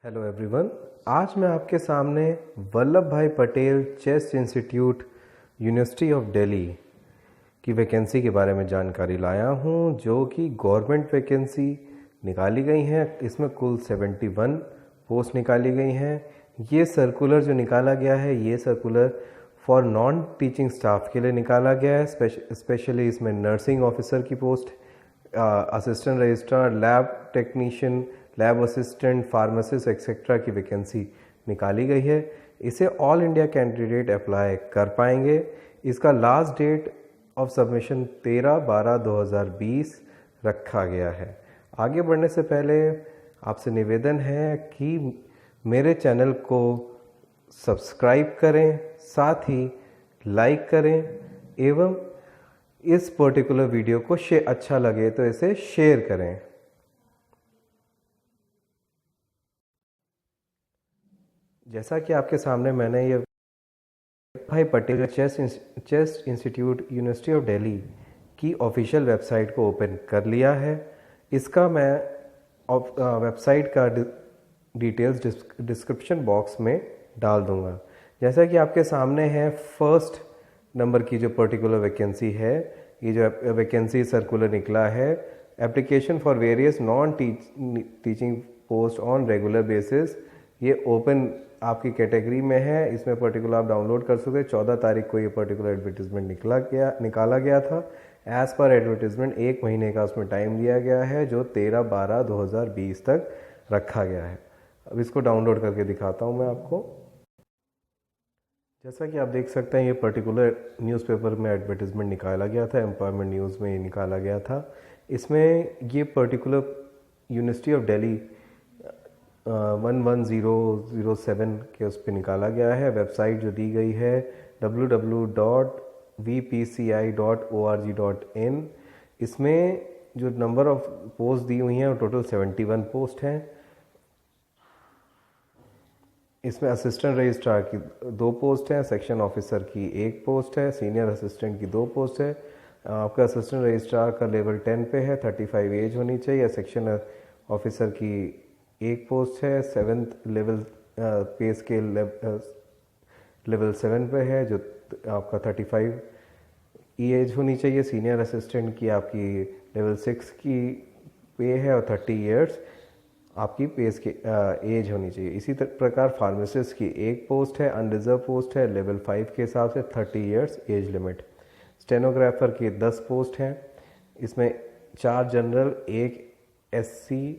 Hello everyone. आज मैं आपके सामने Vallabh Bhai Patel chest institute university of Delhi की वैकेंसी के बारे में जानकारी लाया हूं, जो कि गवर्नमेंट वैकेंसी निकाली गई हैं। इसमें कुल 71 पोस्ट निकाली गई हैं। ये सर्कुलर जो निकाला गया है, ये circular for non teaching staff के लिए निकाला गया है। स्पेशली इसमें नर्सिंग ऑफिसर की post, assistant registrar, lab technician, lab assistant, pharmacist etcetera की वैकेंसी निकाली गई है। इसे ऑल इंडिया कैंडिडेट अप्लाई कर पाएंगे। इसका लास्ट डेट ऑफ सबमिशन 13/12/2020 रखा गया है। आगे बढ़ने से पहले आपसे निवेदन है कि मेरे चैनल को सब्सक्राइब करें, साथ ही लाइक करें एवं इस पर्टिकुलर वीडियो को अच्छा लगे तो इसे शेयर करें। जैसा कि आपके सामने मैंने ये Bhai Patel chest institute university of Delhi की ऑफिशियल वेबसाइट को ओपन कर लिया है। इसका मैं वेबसाइट का डिटेल्स डिस्क्रिप्शन बॉक्स में डाल दूंगा। जैसा कि आपके सामने है, फर्स्ट नंबर की जो पर्टिकुलर वैकेंसी है, ये जो वैकेंसी सर्कुलर निकला है, application for various non teaching post on regular basis, ये ओपन आपकी कैटेगरी में है। इसमें पर्टिकुलर आप डाउनलोड कर सकते हैं। 14 तारीख को ये पर्टिकुलर एडवर्टीजमेंट निकाला गया था। एज पर एडवर्टीजमेंट 1 महीने का उसमें टाइम दिया गया है, जो 13/12/2020 तक रखा गया है। अब इसको डाउनलोड करके दिखाता हूँ मैं आपको। जैसा कि आप देख सकते हैं, ये पर्टिकुलर न्यूज़पेपर में एडवर्टीजमेंट निकाला गया था, एम्प्लॉयमेंट न्यूज़ में ये निकाला गया था। इसमें ये पर्टिकुलर यूनिवर्सिटी ऑफ दिल्ली 11007 के उस पर निकाला गया है। वेबसाइट जो दी गई है www.vpci.org.in। इसमें जो नंबर ऑफ पोस्ट दी हुई हैं वो टोटल 71 पोस्ट हैं। इसमें असिस्टेंट रजिस्ट्रार की 2 पोस्ट हैं, सेक्शन ऑफिसर की 1 पोस्ट है, सीनियर असिस्टेंट की 2 पोस्ट है। आपका असिस्टेंट रजिस्ट्रार का लेवल 10 पे है, 35 एज होनी चाहिए। सेक्शन ऑफिसर की 1 पोस्ट है, 7th लेवल पे स्केल लेवल 7 पे है, जो आपका 35 एज होनी चाहिए। सीनियर असिस्टेंट की आपकी लेवल 6 की पे है और 30 ईयर्स आपकी पेस की एज होनी चाहिए। इसी प्रकार फार्मासिस्ट की 1 पोस्ट है, अनरिजर्व पोस्ट है, लेवल 5 के हिसाब से 30 ईयर्स एज लिमिट। स्टेनोग्राफर की 10 पोस्ट हैं। इसमें 4 जनरल, 1 SC,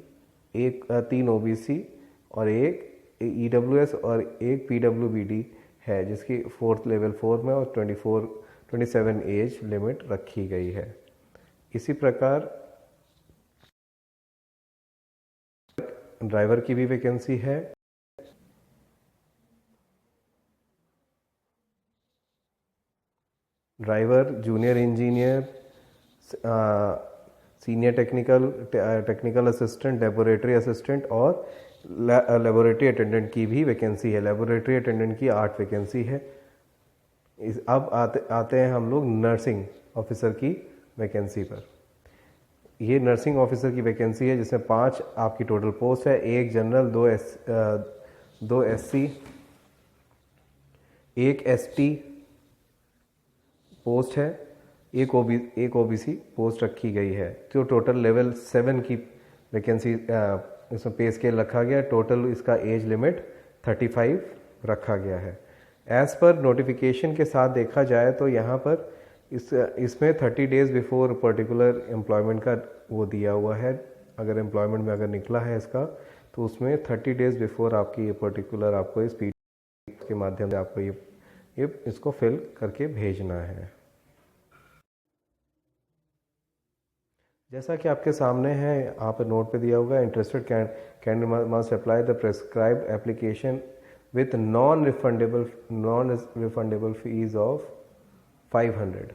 3 OBC और 1 EWS और 1 PWBD है, जिसकी 4th लेवल 4 में और 27 एज लिमिट रखी गई है। इसी प्रकार ड्राइवर की भी वैकेंसी है। Driver, junior engineer, senior technical assistant, laboratory assistant और लेबोरेटरी अटेंडेंट की भी वैकेंसी है। लेबोरेटरी अटेंडेंट की 8 वैकेंसी है। अब आते हैं हम लोग नर्सिंग ऑफिसर की वैकेंसी पर। ये नर्सिंग ऑफिसर की वैकेंसी है, जिसमें 5 आपकी टोटल पोस्ट है। 1 जनरल, 2 SC, 1 ST पोस्ट है, 1 OBC पोस्ट रखी गई है। तो टोटल लेवल 7 की वैकेंसी इसमें पे स्केल रखा गया है। टोटल इसका एज लिमिट 35 रखा गया है। एज पर नोटिफिकेशन के साथ देखा जाए तो यहाँ पर इसमें 30 डेज बिफोर पर्टिकुलर एम्प्लॉयमेंट का वो दिया हुआ है। अगर एम्प्लॉयमेंट में अगर निकला है इसका, तो उसमें 30 डेज बिफोर आपकी ये पर्टिकुलर आपको इस PDF के माध्यम से आपको ये इसको फिल करके भेजना है। जैसा कि आपके सामने है, यहाँ पर नोट पे दिया हुआ है, interested candidate must apply the prescribed application with non refundable fees of 500।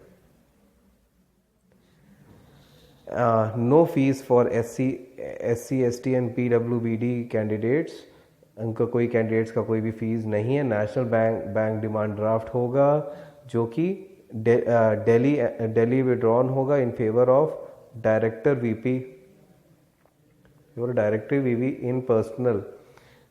No fees for SC, ST and PWBD candidates. उनका कोई कैंडिडेट्स का कोई भी फीस नहीं है। नेशनल बैंक डिमांड ड्राफ्ट होगा, जो कि दिल्ली विड्रॉन होगा in favour of director VP in personal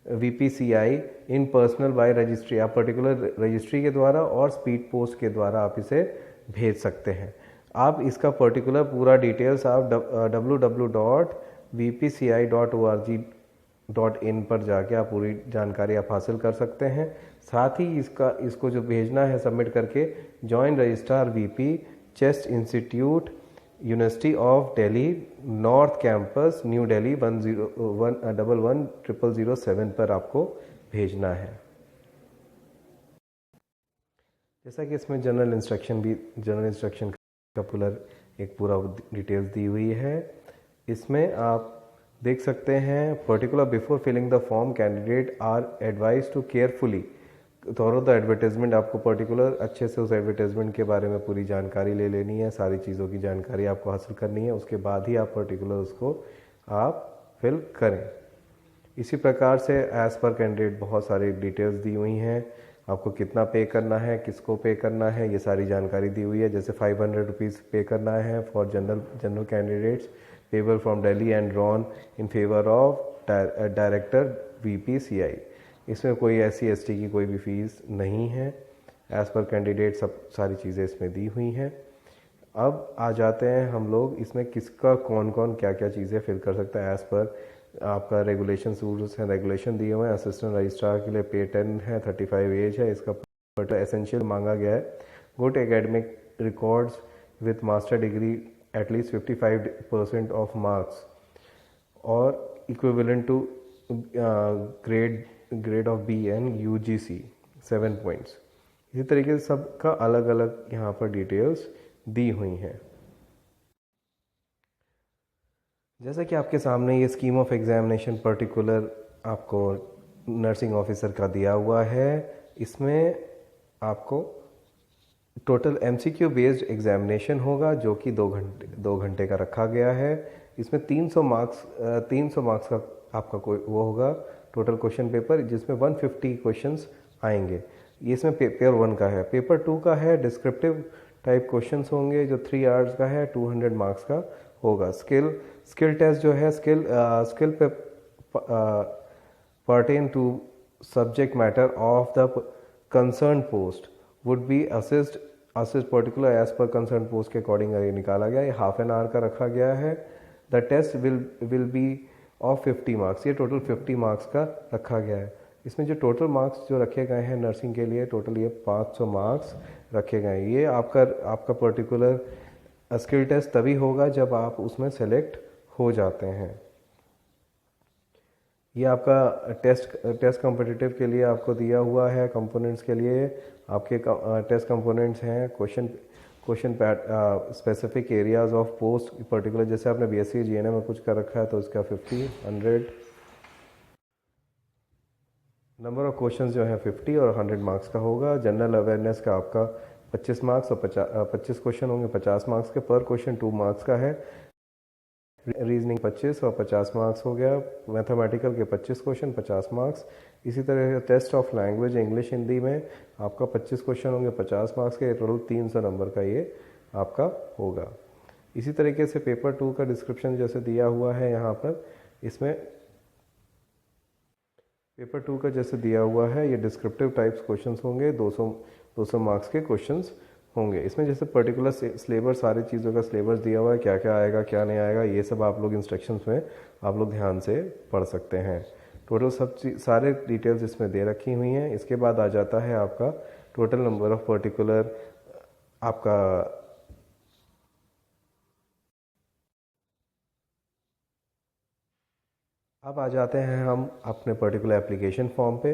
VPCI in personal by registry, आप पर्टिकुलर रजिस्ट्री के द्वारा और स्पीड पोस्ट के द्वारा आप इसे भेज सकते हैं। आप इसका पर्टिकुलर पूरा डिटेल्स आप www.vpci.org.in पर जाके आप पूरी जानकारी आप हासिल कर सकते हैं। साथ ही इसको जो भेजना है सबमिट करके joint registrar VP chest institute university of Delhi north campus new Delhi 1011007 पर आपको भेजना है। जैसा कि इसमें जनरल इंस्ट्रक्शन का पूरा डिटेल्स दी हुई है। इसमें आप देख सकते हैं particular before filling the form candidate are advise to carefully thorough the advertisement, आपको पर्टिकुलर अच्छे से उस एडवर्टाइजमेंट के बारे में पूरी जानकारी ले लेनी है, सारी चीज़ों की जानकारी आपको हासिल करनी है, उसके बाद ही आप पर्टिकुलर उसको आप फिल करें। इसी प्रकार से एज़ पर कैंडिडेट बहुत सारी डिटेल्स दी हुई हैं, आपको कितना पे करना है, किसको पे करना है, ये सारी जानकारी दी हुई है। जैसे 500 रुपीज़ पे करना है for general candidates payable from Delhi and drawn in favour of director VPCI। इसमें कोई SC/ST की कोई भी फीस नहीं है। एज़ पर कैंडिडेट सब सारी चीज़ें इसमें दी हुई हैं। अब आ जाते हैं हम लोग इसमें किसका कौन कौन क्या क्या चीज़ें फिल कर सकता है। एज़ पर आपका रेगुलेशन रूल्स हैं, रेगुलेशन दिए हुए हैं। असिस्टेंट रजिस्ट्रार के लिए पे 10 है, 35 एज है। इसका एसेंशियल मांगा गया है good academic records with master degree at least 55% of marks और equivalent to grade of BN UGC 7 पॉइंट्स। इसी तरीके से सबका अलग अलग यहाँ पर डिटेल्स दी हुई हैं। जैसा कि आपके सामने ये स्कीम ऑफ एग्जामिनेशन पर्टिकुलर आपको नर्सिंग ऑफिसर का दिया हुआ है। इसमें आपको टोटल MCQ बेस्ड एग्जामिनेशन होगा जो कि 2 घंटे का रखा गया है। इसमें 300 मार्क्स का आपका कोई वो होगा टोटल क्वेश्चन पेपर, जिसमें 150 क्वेश्चंस आएंगे। ये इसमें पेपर 1 का है। पेपर 2 का है डिस्क्रिप्टिव टाइप क्वेश्चंस होंगे जो 3 आवर्स का है, 200 मार्क्स का होगा। स्किल टेस्ट जो है स्किल पे pertain to subject matter of the concern post would be assist particular age पर कंसर्न पोस्ट के अकॉर्डिंग ये निकाला गया। ये हाफ एन आवर का रखा गया है। The test will be of 50 marks, ये टोटल 50 मार्क्स का रखा गया है। इसमें जो टोटल मार्क्स जो रखे गए हैं नर्सिंग के लिए टोटल ये 500 मार्क्स रखे गए हैं। ये आपका पर्टिकुलर स्किल टेस्ट तभी होगा जब आप उसमें सेलेक्ट हो जाते हैं। ये आपका टेस्ट कॉम्पिटिटिव के लिए आपको दिया हुआ है। कंपोनेंट्स के लिए आपके टेस्ट कंपोनेंट्स हैं question specific areas of post particular. जैसे आपने BSc GNM में कुछ कर रखा है तो इसका 50, 100 नंबर ऑफ क्वेश्चंस जो है 50 और 100 मार्क्स का होगा। जनरल अवेयरनेस का आपका 25 मार्क्स और 25 क्वेश्चन होंगे 50 मार्क्स के। पर क्वेश्चन 2 मार्क्स का है। रीजनिंग 25 और 50 मार्क्स हो गया। मैथमेटिकल के 25 क्वेश्चन 50 मार्क्स। इसी तरह test of language English Hindi में आपका 25 क्वेश्चन होंगे 50 मार्क्स के। टोटल 300 नंबर का ये आपका होगा। इसी तरीके से पेपर 2 का डिस्क्रिप्शन जैसे दिया हुआ है यहाँ पर, इसमें पेपर 2 का जैसे दिया हुआ है ये डिस्क्रिप्टिव टाइप्स क्वेश्चंस होंगे। 200 मार्क्स के क्वेश्चंस होंगे। इसमें जैसे पर्टिकुलर सिलेबस सारी चीज़ों का सिलेबस दिया हुआ है, क्या क्या आएगा क्या नहीं आएगा, ये सब आप लोग इंस्ट्रक्शंस में आप लोग ध्यान से पढ़ सकते हैं। टोटल सारे डिटेल्स इसमें दे रखी हुई हैं। इसके बाद आ जाता है आपका टोटल नंबर ऑफ पर्टिकुलर आपका अब आ जाते हैं हम अपने पर्टिकुलर एप्लीकेशन फॉर्म पे।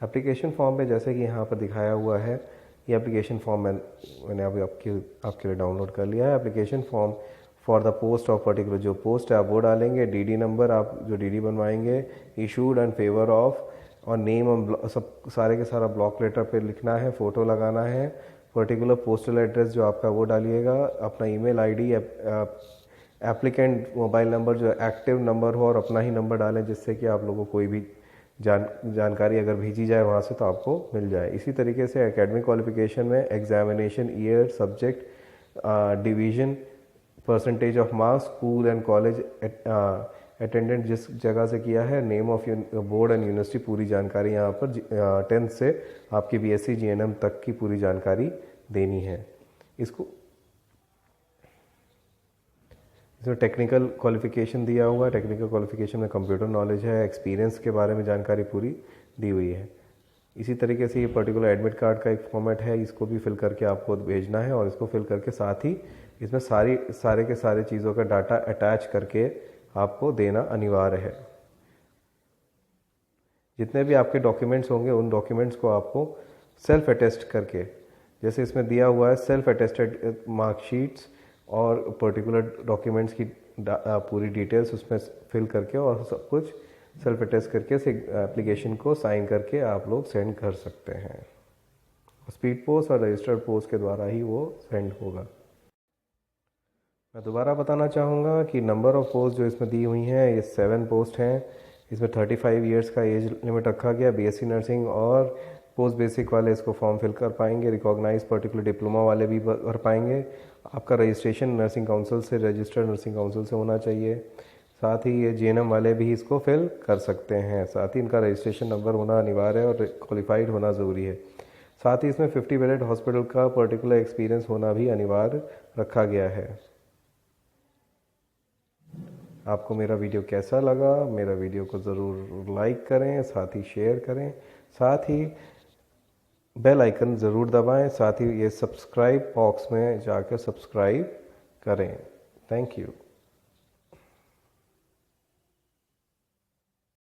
एप्लीकेशन फॉर्म पे जैसे कि यहाँ पर दिखाया हुआ है, ये एप्लीकेशन फॉर्म मैंने अभी आपके लिए डाउनलोड कर लिया है। Application form for the post of particular जो पोस्ट है आप वो डालेंगे। DD नंबर आप जो DD बनवाएंगे, इशूड एंड फेवर ऑफ, और नेम सब सारे के सारा ब्लॉक लेटर पे लिखना है, फ़ोटो लगाना है। पर्टिकुलर पोस्टल एड्रेस जो आपका वो डालिएगा। अपना email ID, applicant mobile number जो एक्टिव नंबर हो और अपना ही नंबर डालें, जिससे कि आप लोगों को कोई भी जानकारी अगर भेजी जाए वहाँ से तो आपको मिल जाए। इसी तरीके से एकेडमिक क्वालिफिकेशन में examination year, subject, division, percentage of marks, school and college attendant जिस जगह से किया है, name of board and university, पूरी जानकारी यहाँ पर 10th से आपकी BSc GNM तक की पूरी जानकारी देनी है। इसमें टेक्निकल क्वालिफ़िकेशन दिया हुआ है। टेक्निकल क्वालिफ़िकेशन में कंप्यूटर नॉलेज है, एक्सपीरियंस के बारे में जानकारी पूरी दी हुई है। इसी तरीके से ये पर्टिकुलर एडमिट कार्ड का एक फॉर्मेट है, इसको भी फिल करके आपको भेजना है और इसको फिल करके साथ ही इसमें सारे के सारे चीज़ों का डाटा अटैच करके आपको देना अनिवार्य है। जितने भी आपके डॉक्यूमेंट्स होंगे उन डॉक्यूमेंट्स को आपको सेल्फ अटेस्ट करके, जैसे इसमें दिया हुआ है सेल्फ अटेस्टेड मार्कशीट्स और पर्टिकुलर डॉक्यूमेंट्स की पूरी डिटेल्स उसमें फिल करके और सब कुछ सेल्फ अटेस्ट करके इस एप्लीकेशन को साइन करके आप लोग सेंड कर सकते हैं। स्पीड पोस्ट और रजिस्टर्ड पोस्ट के द्वारा ही वो सेंड होगा। मैं दोबारा बताना चाहूँगा कि नंबर ऑफ़ पोस्ट जो इसमें दी हुई हैं ये 7 पोस्ट हैं। इसमें 35 ईयर्स का एज लिमिट रखा गया। BSc नर्सिंग और पोस्ट बेसिक वाले इसको फॉर्म फिल कर पाएंगे। रिकॉग्नाइज पर्टिकुलर डिप्लोमा वाले भी भर पाएंगे। आपका रजिस्ट्रेशन नर्सिंग काउंसिल से, रजिस्टर्ड नर्सिंग काउंसिल से होना चाहिए। साथ ही ये GNM वाले भी इसको फिल कर सकते हैं। साथ ही इनका रजिस्ट्रेशन नंबर होना अनिवार्य है और क्वालिफाइड होना ज़रूरी है। साथ ही इसमें 50 बेडेड हॉस्पिटल का पर्टिकुलर एक्सपीरियंस होना भी अनिवार्य रखा गया है। आपको मेरा वीडियो कैसा लगा? मेरा वीडियो को ज़रूर लाइक करें, साथ ही शेयर करें, साथ ही बेल आइकन ज़रूर दबाएं, साथ ही ये सब्सक्राइब बॉक्स में जाकर सब्सक्राइब करें। Thank you.